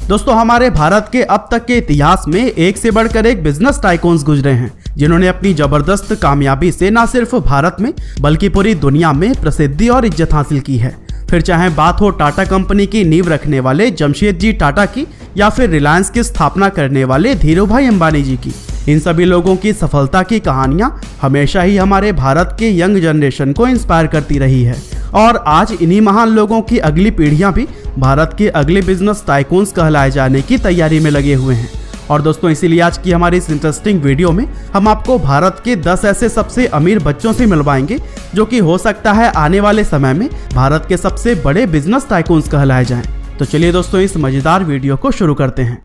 दोस्तों हमारे भारत के अब तक के इतिहास में एक से बढ़कर एक बिजनेस टाइकून्स गुजरे हैं, जिन्होंने अपनी जबरदस्त कामयाबी से न सिर्फ भारत में बल्कि पूरी दुनिया में प्रसिद्धि और इज्जत हासिल की है। फिर चाहे बात हो टाटा कंपनी की नींव रखने वाले जमशेदजी टाटा की या फिर रिलायंस की स्थापना करने वाले धीरूभाई अंबानी जी की, इन सभी लोगों की सफलता की कहानियां हमेशा ही हमारे भारत के यंग जनरेशन को इंस्पायर करती रही है। और आज इन्हीं महान लोगों की अगली पीढ़ियां भी भारत के अगले बिजनेस टाइकून्स कहलाए जाने की तैयारी में लगे हुए हैं। और दोस्तों इसीलिए आज की हमारी इस इंटरेस्टिंग वीडियो में हम आपको भारत के 10 ऐसे सबसे अमीर बच्चों से मिलवाएंगे जो कि हो सकता है आने वाले समय में भारत के सबसे बड़े बिजनेस टाइकून्स कहलाए जाएं। तो चलिए दोस्तों इस मजेदार वीडियो को शुरू करते हैं।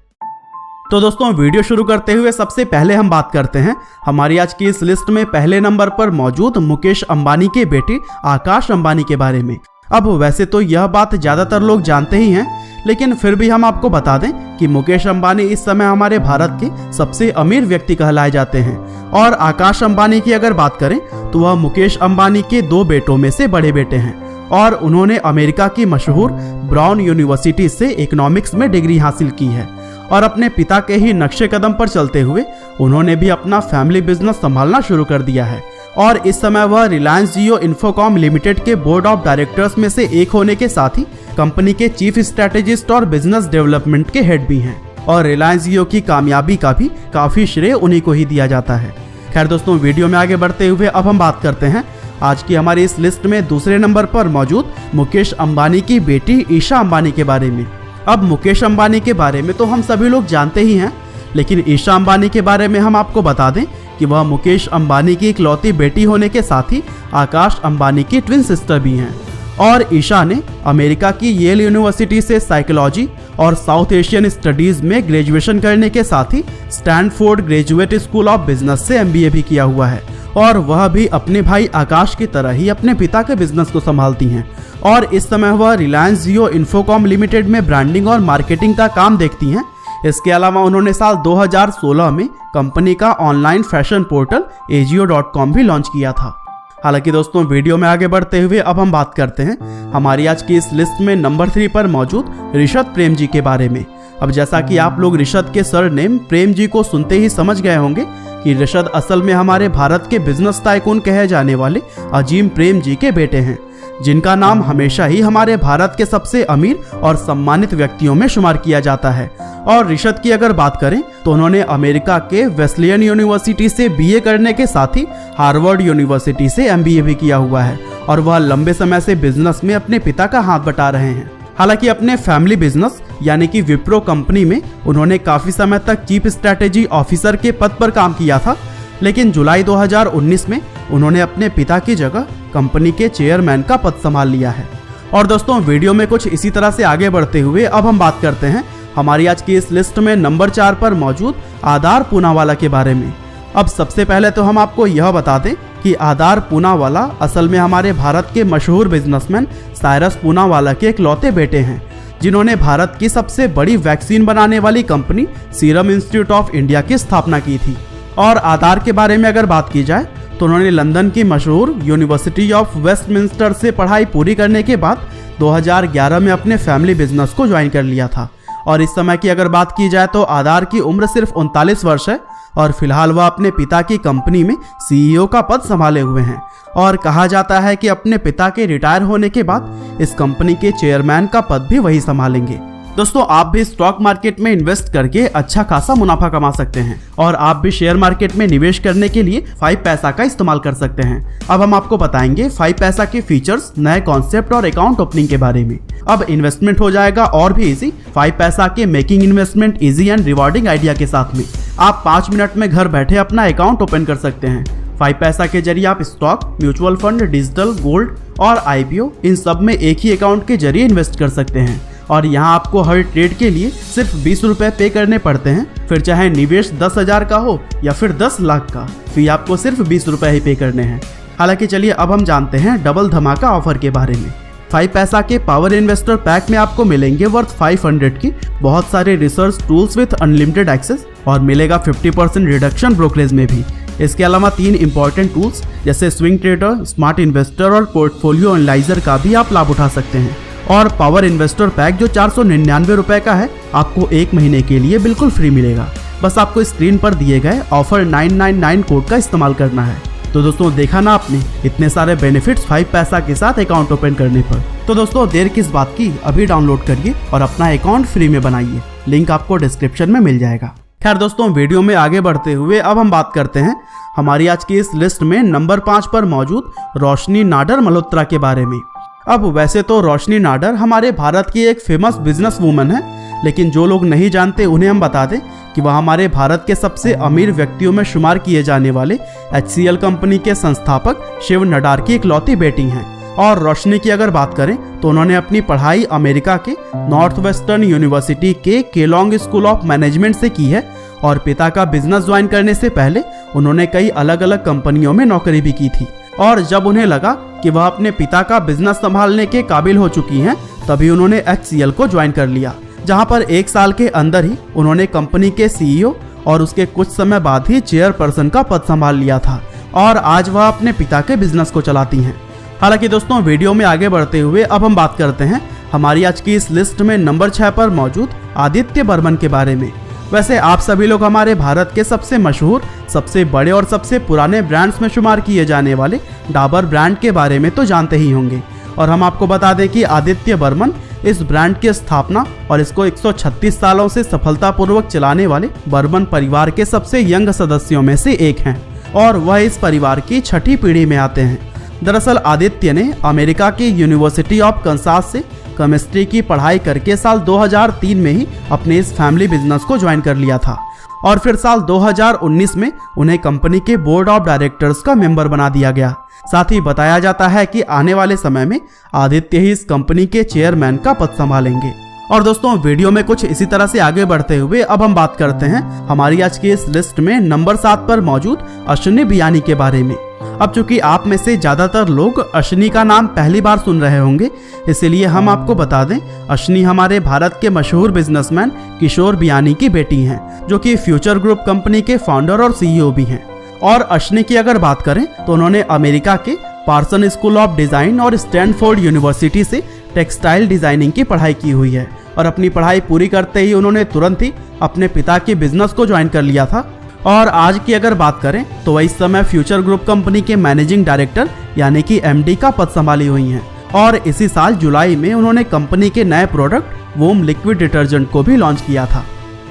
तो दोस्तों वीडियो शुरू करते हुए सबसे पहले हम बात करते हैं हमारी आज की इस लिस्ट में पहले नंबर पर मौजूद मुकेश अंबानी के बेटे आकाश अंबानी के बारे में। अब वैसे तो यह बात ज्यादातर लोग जानते ही हैं, लेकिन फिर भी हम आपको बता दें कि मुकेश अंबानी इस समय हमारे भारत के सबसे अमीर व्यक्ति कहलाए जाते हैं। और आकाश अंबानी की अगर बात करें तो वह मुकेश अंबानी के 2 बेटों में से बड़े बेटे हैं और उन्होंने अमेरिका की मशहूर ब्राउन यूनिवर्सिटी से इकोनॉमिक्स में डिग्री हासिल की है। और अपने पिता के ही नक्शे कदम पर चलते हुए उन्होंने भी अपना फैमिली बिजनेस संभालना शुरू कर दिया है। और इस समय वह रिलायंस जियो इन्फोकॉम लिमिटेड के बोर्ड ऑफ डायरेक्टर्स में से एक होने के साथ ही कंपनी के चीफ स्ट्रेटेजिस्ट और बिजनेस डेवलपमेंट के हेड भी हैं। और रिलायंस जियो की कामयाबी का भी काफी श्रेय उन्हीं को ही दिया जाता है। खैर दोस्तों वीडियो में आगे बढ़ते हुए अब हम बात करते हैं आज की हमारी इस लिस्ट में दूसरे नंबर पर मौजूद मुकेश अंबानी की बेटी ईशा अंबानी के बारे में। अब मुकेश अंबानी के बारे में तो हम सभी लोग जानते ही हैं, लेकिन ईशा अंबानी के बारे में हम आपको बता दें कि वह मुकेश अंबानी की इकलौती बेटी होने के साथ ही आकाश अंबानी की ट्विन सिस्टर भी हैं। और ईशा ने अमेरिका की येल यूनिवर्सिटी से साइकोलॉजी और साउथ एशियन स्टडीज में ग्रेजुएशन करने के साथ ही Stanford Graduate School of Business से MBA भी किया हुआ है। और वह भी अपने भाई आकाश की तरह ही अपने पिता के बिजनेस को संभालती हैं। और इस समय वह रिलायंस जियो इन्फोकॉम लिमिटेड में ब्रांडिंग और मार्केटिंग का काम देखती हैं। इसके अलावा उन्होंने साल 2016 में कंपनी का ऑनलाइन फैशन पोर्टल AJIO.com भी लॉन्च किया था। हालांकि दोस्तों वीडियो में आगे बढ़ते हुए अब हम बात करते हैं हमारी आज की इस लिस्ट में नंबर 3 पर मौजूद ऋषद प्रेम जी के बारे में। अब जैसा कि आप लोग ऋषद के सरनेम प्रेम जी को सुनते ही समझ गए होंगे कि ऋषद असल में हमारे भारत के बिजनेस टाइकून कहे जाने वाले अजीम प्रेम जी के बेटे हैं, जिनका नाम हमेशा ही हमारे भारत के सबसे अमीर और सम्मानित व्यक्तियों में शुमार किया जाता है। और ऋषद की अगर बात करें तो उन्होंने अमेरिका के वेस्लियन यूनिवर्सिटी से BA करने के साथ ही हार्वर्ड यूनिवर्सिटी से MBA भी किया हुआ है। और वह लंबे समय से बिजनेस में अपने पिता का हाथ बटा रहे हैं। हालांकि अपने फैमिली बिजनेस यानी कि विप्रो कंपनी में उन्होंने काफी समय तक चीफ स्ट्रैटेजी ऑफिसर के पद पर काम किया था, लेकिन जुलाई 2019 में उन्होंने अपने पिता की जगह कंपनी के चेयरमैन का पद संभाल लिया है। और दोस्तों वीडियो में कुछ इसी तरह से आगे बढ़ते हुए अब हम बात करते हैं हमारी आज की इस लिस्ट में नंबर 4 पर मौजूद आधार पूनावाला के बारे में। अब सबसे पहले तो हम आपको यह बता दें कि आधार पूनावाला असल में हमारे भारत के मशहूर बिजनेसमैन साइरस पूनावाला के इकलौते बेटे हैं, जिन्होंने भारत की सबसे बड़ी वैक्सीन बनाने वाली company serum institute of India की स्थापना की थी। और आधार के बारे में अगर बात की जाए तो उन्होंने लंदन की मशहूर यूनिवर्सिटी ऑफ वेस्टमिंस्टर से पढ़ाई पूरी करने के बाद 2011 में अपने फैमिली बिजनेस को ज्वाइन कर लिया था। और इस समय की अगर बात की जाए तो आधार की उम्र सिर्फ 39 वर्ष है और फिलहाल वह अपने पिता की कंपनी में CEO का पद संभाले हुए हैं। और कहा जाता है कि अपने पिता के रिटायर होने के बाद इस कंपनी के चेयरमैन का पद भी वही संभालेंगे। दोस्तों आप भी स्टॉक मार्केट में इन्वेस्ट करके अच्छा खासा मुनाफा कमा सकते हैं और आप भी शेयर मार्केट में निवेश करने के लिए 5 पैसा का इस्तेमाल कर सकते हैं। अब हम आपको बताएंगे 5 पैसा के फीचर्स, नए कॉन्सेप्ट और अकाउंट ओपनिंग के बारे में। अब इन्वेस्टमेंट हो जाएगा और भी इजी 5 पैसा के making investment easy and rewarding idea के साथ में। आप 5 मिनट में घर बैठे अपना अकाउंट ओपन कर सकते हैं। 5 पैसा के जरिए आप stock, mutual fund, digital, gold और IPO इन सब में एक ही अकाउंट के जरिए इन्वेस्ट कर सकते हैं। और यहाँ आपको हर ट्रेड के लिए सिर्फ 20 रुपए पे करने पड़ते हैं। फिर चाहे निवेश 10,000 का हो या फिर 10 लाख का, फी आपको सिर्फ 20 रुपए ही पे करने हैं। हालांकि चलिए अब हम जानते हैं डबल धमाका ऑफर के बारे में। 5 पैसा के पावर इन्वेस्टर पैक में आपको मिलेंगे वर्थ 500 की बहुत सारे research tools with unlimited access और मिलेगा 50% रिडक्शन ब्रोकरेज में भी। इसके अलावा 3 इंपॉर्टेंट टूल्स जैसे स्विंग ट्रेडर, स्मार्ट इन्वेस्टर और पोर्टफोलियो एनालाइजर का भी आप लाभ उठा सकते हैं। और पावर इन्वेस्टर पैक जो 499 रुपए का है, आपको 1 महीने के लिए बिल्कुल फ्री मिलेगा। बस आपको स्क्रीन पर दिए गए ऑफर 999 कोड का इस्तेमाल करना है। तो दोस्तों देखा ना आपने, इतने सारे बेनिफिट्स 5 पैसा के साथ अकाउंट ओपन करने पर। तो दोस्तों देर किस बात की, अभी डाउनलोड करिए और अपना अकाउंट फ्री में बनाइए। लिंक आपको डिस्क्रिप्शन में मिल जाएगा। खैर दोस्तों, वीडियो में आगे बढ़ते हुए अब हम बात करते हैं हमारी आज की इस लिस्ट में नंबर 5 पर मौजूद रोशनी नाडर मल्होत्रा के बारे में। अब वैसे तो रोशनी नाडर हमारे भारत की एक फेमस बिजनेस वूमन है, लेकिन जो लोग नहीं जानते उन्हें हम बता दें कि वह हमारे भारत के सबसे अमीर व्यक्तियों में शुमार किए जाने वाले HCL कंपनी के संस्थापक शिव नाडर की इकलौती बेटी हैं। और रोशनी की अगर बात करें तो उन्होंने अपनी पढ़ाई अमेरिका के नॉर्थ वेस्टर्न यूनिवर्सिटी के केलॉन्ग स्कूल ऑफ मैनेजमेंट से की है और पिता का बिजनेस ज्वाइन करने से पहले उन्होंने कई अलग अलग कंपनियों में नौकरी भी की थी। और जब उन्हें लगा कि वह अपने पिता का बिजनेस संभालने के काबिल हो चुकी हैं, तभी उन्होंने HCL को ज्वाइन कर लिया, जहां पर 1 साल के अंदर ही उन्होंने कंपनी के CEO और उसके कुछ समय बाद ही चेयरपर्सन का पद संभाल लिया था और आज वह अपने पिता के बिजनेस को चलाती हैं। हालांकि दोस्तों वीडियो में आगे बढ़ते हुए अब हम बात करते हैं हमारी आज की इस लिस्ट में नंबर 6 पर मौजूद आदित्य बर्मन के बारे में। वैसे आप सभी लोग हमारे भारत के सबसे मशहूर, सबसे बड़े और सबसे पुराने ब्रांड्स में शुमार किए जाने वाले डाबर ब्रांड के बारे में तो जानते ही होंगे। और हम आपको बता दें कि आदित्य बर्मन इस ब्रांड की स्थापना और इसको 136 सालों से सफलतापूर्वक चलाने वाले बर्मन परिवार के सबसे यंग सदस्यों में से एक हैं और वह इस परिवार की 6ठी पीढ़ी में आते हैं। दरअसल आदित्य ने अमेरिका की यूनिवर्सिटी ऑफ कंसास से केमिस्ट्री की पढ़ाई करके साल 2003 में ही अपने इस फैमिली बिजनेस को ज्वाइन कर लिया था और फिर साल 2019 में उन्हें कंपनी के बोर्ड ऑफ डायरेक्टर्स का मेंबर बना दिया गया। साथ ही बताया जाता है कि आने वाले समय में आदित्य ही इस कंपनी के चेयरमैन का पद संभालेंगे। और दोस्तों वीडियो में कुछ इसी तरह से आगे बढ़ते हुए अब हम बात करते हैं हमारी आज की इस लिस्ट में नंबर 7 पर मौजूद अश्विनी बियानी के बारे में। अब चूंकि आप में से ज्यादातर लोग अश्विनी का नाम पहली बार सुन रहे होंगे, इसलिए हम आपको बता दें अश्विनी हमारे भारत के मशहूर बिजनेसमैन किशोर बियानी की बेटी हैं, जो कि फ्यूचर ग्रुप कंपनी के फाउंडर और CEO भी हैं। और अश्विनी की अगर बात करें तो उन्होंने अमेरिका के पार्सन स्कूल ऑफ डिजाइन और स्टैनफोर्ड यूनिवर्सिटी से टेक्सटाइल डिजाइनिंग की पढ़ाई की हुई है और अपनी पढ़ाई पूरी करते ही उन्होंने तुरंत ही अपने पिता के बिजनेस को ज्वाइन कर लिया था। और आज की अगर बात करें तो वह इस समय फ्यूचर ग्रुप कंपनी के मैनेजिंग डायरेक्टर यानी कि MD का पद संभाली हुई हैं और इसी साल जुलाई में उन्होंने कंपनी के नए प्रोडक्ट वोम लिक्विड डिटर्जेंट को भी लॉन्च किया था।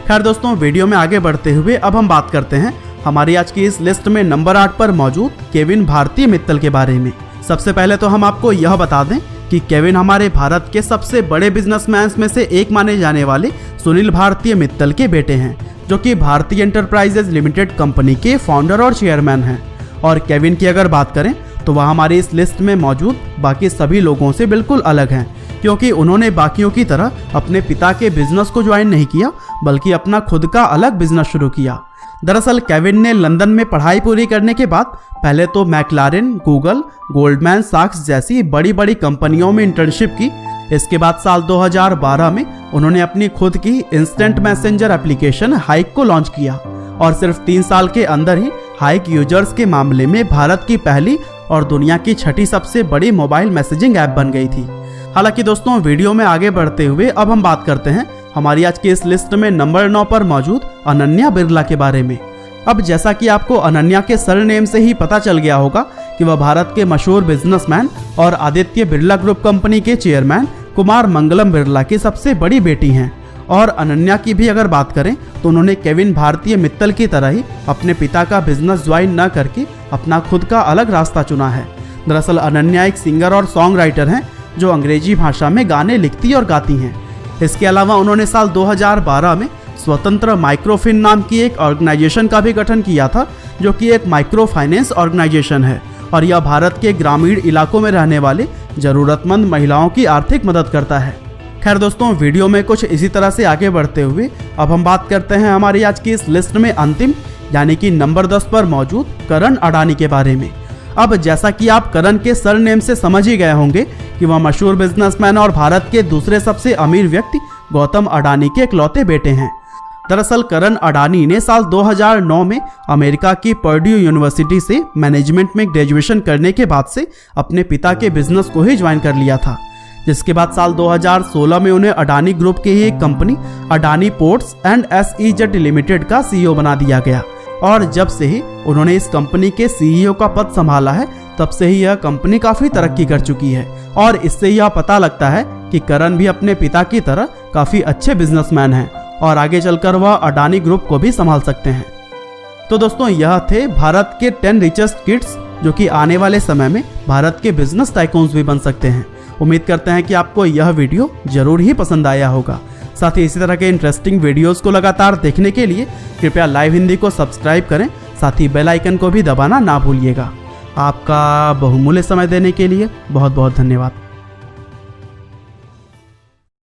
खैर दोस्तों वीडियो में आगे बढ़ते हुए अब हम बात करते हैं हमारी आज की इस लिस्ट में नंबर 8 पर मौजूद केविन भारती मित्तल के बारे में। सबसे पहले तो हम आपको यह बता दें कि केविन हमारे भारत के सबसे बड़े बिजनेसमैन में से एक माने जाने वाले सुनील भारती मित्तल के बेटे हैं, जो कि भारतीय एंटरप्राइजेज लिमिटेड कंपनी के फाउंडर और चेयरमैन हैं। और केविन की अगर बात करें तो वह हमारी इस लिस्ट में मौजूद बाकी सभी लोगों से बिल्कुल अलग हैं, क्योंकि उन्होंने बाकियों की तरह अपने पिता के बिजनेस को ज्वाइन नहीं किया, बल्कि अपना खुद का अलग बिजनेस शुरू किया। दरअसल केविन ने लंदन में पढ़ाई पूरी करने के बाद पहले तो मैक्लारेन, गूगल, गोल्डमैन सैक्स जैसी बड़ी बड़ी कंपनियों में इंटर्नशिप की। इसके बाद साल 2012 में उन्होंने अपनी खुद की इंस्टेंट मैसेंजर एप्लीकेशन हाइक को लॉन्च किया और सिर्फ 3 साल के अंदर ही हाइक यूजर्स के मामले में भारत की पहली और दुनिया की 6ठी सबसे बड़ी मोबाइल मैसेजिंग ऐप बन गई थी। हालांकि दोस्तों वीडियो में आगे बढ़ते हुए अब हम बात करते हैं हमारी आज की इस लिस्ट में नंबर 9 पर मौजूद अनन्या बिरला के बारे में। अब जैसा कि आपको अनन्या के सरनेम से ही पता चल गया होगा कि वह भारत के मशहूर बिजनेसमैन और आदित्य बिरला ग्रुप कंपनी के चेयरमैन कुमार मंगलम बिरला की सबसे बड़ी बेटी हैं। और अनन्या की भी अगर बात करें तो उन्होंने केविन भारती मित्तल की तरह ही अपने पिता का बिजनेस ज्वाइन न करके अपना खुद का अलग रास्ता चुना है। दरअसल अनन्या एक सिंगर और सॉन्ग राइटर हैं जो अंग्रेजी भाषा में गाने लिखती और गाती हैं। इसके अलावा उन्होंने साल 2012 में स्वतंत्र माइक्रोफिन नाम की एक ऑर्गेनाइजेशन का भी गठन किया था, जो कि एक माइक्रो फाइनेंस ऑर्गेनाइजेशन है और यह भारत के ग्रामीण इलाकों में रहने वाले जरूरतमंद महिलाओं की आर्थिक मदद करता है। खैर दोस्तों वीडियो में कुछ इसी तरह से आगे बढ़ते हुए अब हम बात करते हैं हमारी आज की इस लिस्ट में अंतिम यानी कि नंबर 10 पर मौजूद करण अडानी के बारे में। अब जैसा कि आप करण के सरनेम से समझ ही गए होंगे कि वह मशहूर बिजनेसमैन और भारत के दूसरे सबसे अमीर व्यक्ति गौतम अडानी के इकलौते बेटे हैं। दरअसल करण अडानी ने साल 2009 में अमेरिका की पर्ड्यू यूनिवर्सिटी से मैनेजमेंट में ग्रेजुएशन करने के बाद से अपने पिता के बिजनेस को ही ज्वाइन कर लिया था। जिसके बाद साल 2016 में उन्हें अडानी ग्रुप की ही एक company Adani ports and SEZ limited का CEO बना दिया गया। और जब से ही उन्होंने इस कंपनी के CEO का पद संभाला है, तब से ही यह कंपनी काफी तरक्की कर चुकी है। और इससे यह पता लगता है कि करण भी अपने पिता की तरह काफी अच्छे बिजनेसमैन हैं और आगे चलकर वह अडानी ग्रुप को भी संभाल सकते हैं। तो दोस्तों, यह थे भारत के 10 रिचेस्ट किड्स जो कि आने वाले समय में भारत के बिजनेस टाइकून्स भी बन सकते हैं। उम्मीद करते हैं कि आपको यह वीडियो जरूर ही पसंद आया होगा। साथ ही इसी तरह के इंटरेस्टिंग वीडियोस को लगातार देखने के लिए कृपया लाइव हिंदी को सब्सक्राइब करें। साथ ही बेल आइकन को भी दबाना ना भूलिएगा। आपका बहुमूल्य समय देने के लिए बहुत बहुत धन्यवाद।